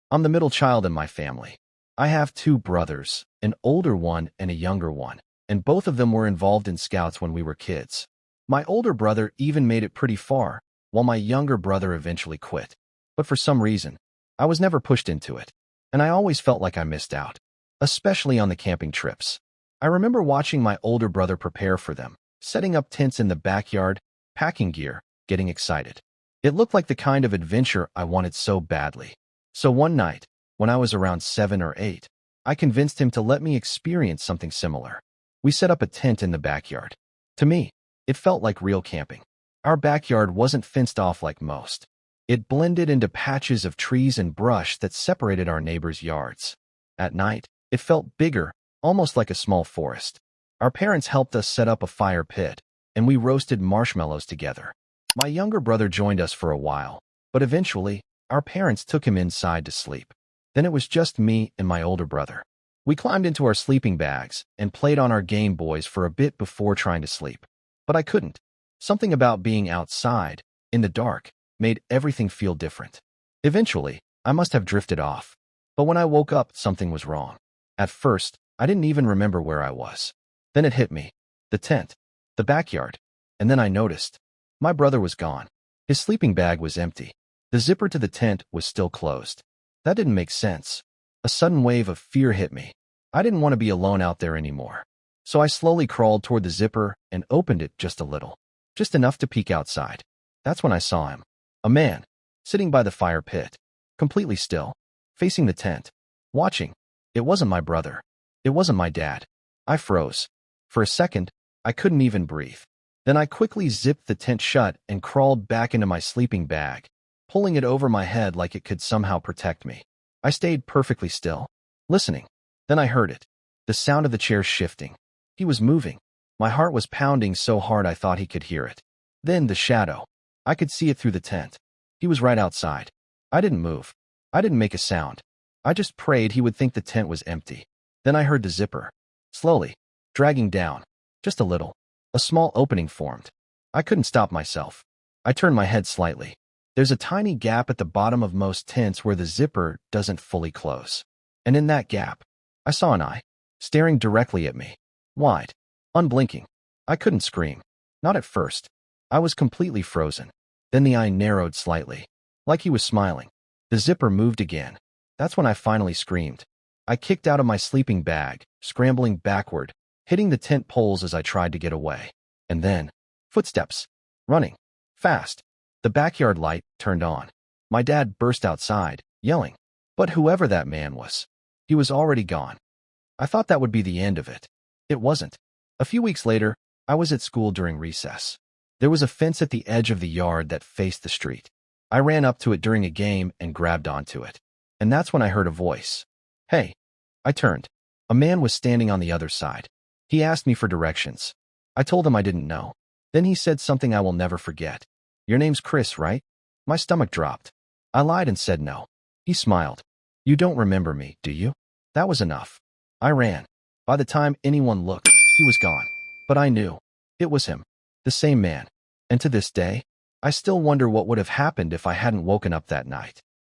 I'm the middle child in my family. I have two brothers, an older one and a younger one, and both of them were involved in scouts when we were kids. My older brother even made it pretty far, while my younger brother eventually quit. But for some reason, I was never pushed into it, and I always felt like I missed out, especially on the camping trips. I remember watching my older brother prepare for them, setting up tents in the backyard, packing gear, getting excited. It looked like the kind of adventure I wanted so badly. So one night, when I was around 7 or 8, I convinced him to let me experience something similar. We set up a tent in the backyard. To me, it felt like real camping. Our backyard wasn't fenced off like most. It blended into patches of trees and brush that separated our neighbors' yards. At night, it felt bigger, almost like a small forest. Our parents helped us set up a fire pit, and we roasted marshmallows together. My younger brother joined us for a while, but eventually, our parents took him inside to sleep. Then it was just me and my older brother. We climbed into our sleeping bags and played on our Game Boys for a bit before trying to sleep. But I couldn't. Something about being outside, in the dark, made everything feel different. Eventually, I must have drifted off. But when I woke up, something was wrong. At first, I didn't even remember where I was. Then it hit me. The tent. The backyard. And then I noticed. My brother was gone. His sleeping bag was empty. The zipper to the tent was still closed. That didn't make sense. A sudden wave of fear hit me. I didn't want to be alone out there anymore. So I slowly crawled toward the zipper and opened it just a little. Just enough to peek outside. That's when I saw him. A man, sitting by the fire pit, completely still, facing the tent, watching. It wasn't my brother. It wasn't my dad. I froze. For a second, I couldn't even breathe. Then I quickly zipped the tent shut and crawled back into my sleeping bag, pulling it over my head like it could somehow protect me. I stayed perfectly still, listening. Then I heard it. The sound of the chair shifting. He was moving. My heart was pounding so hard I thought he could hear it. Then the shadow. I could see it through the tent. He was right outside. I didn't move. I didn't make a sound. I just prayed he would think the tent was empty. Then I heard the zipper. Slowly, dragging down. Just a little. A small opening formed. I couldn't stop myself. I turned my head slightly. There's a tiny gap at the bottom of most tents where the zipper doesn't fully close. And in that gap, I saw an eye, staring directly at me. Wide. Unblinking. I couldn't scream. Not at first. I was completely frozen. Then the eye narrowed slightly, like he was smiling. The zipper moved again. That's when I finally screamed. I kicked out of my sleeping bag, scrambling backward, hitting the tent poles as I tried to get away. And then, footsteps. Running. Fast. The backyard light turned on. My dad burst outside, yelling. But whoever that man was, he was already gone. I thought that would be the end of it. It wasn't. A few weeks later, I was at school during recess. There was a fence at the edge of the yard that faced the street. I ran up to it during a game and grabbed onto it. And that's when I heard a voice. Hey. I turned. A man was standing on the other side. He asked me for directions. I told him I didn't know. Then he said something I will never forget. Your name's Chris, right? My stomach dropped. I lied and said no. He smiled. You don't remember me, do you? That was enough. I ran. By the time anyone looked, he was gone. But I knew. It was him. The same man. And to this day, I still wonder what would have happened if I hadn't woken up that night.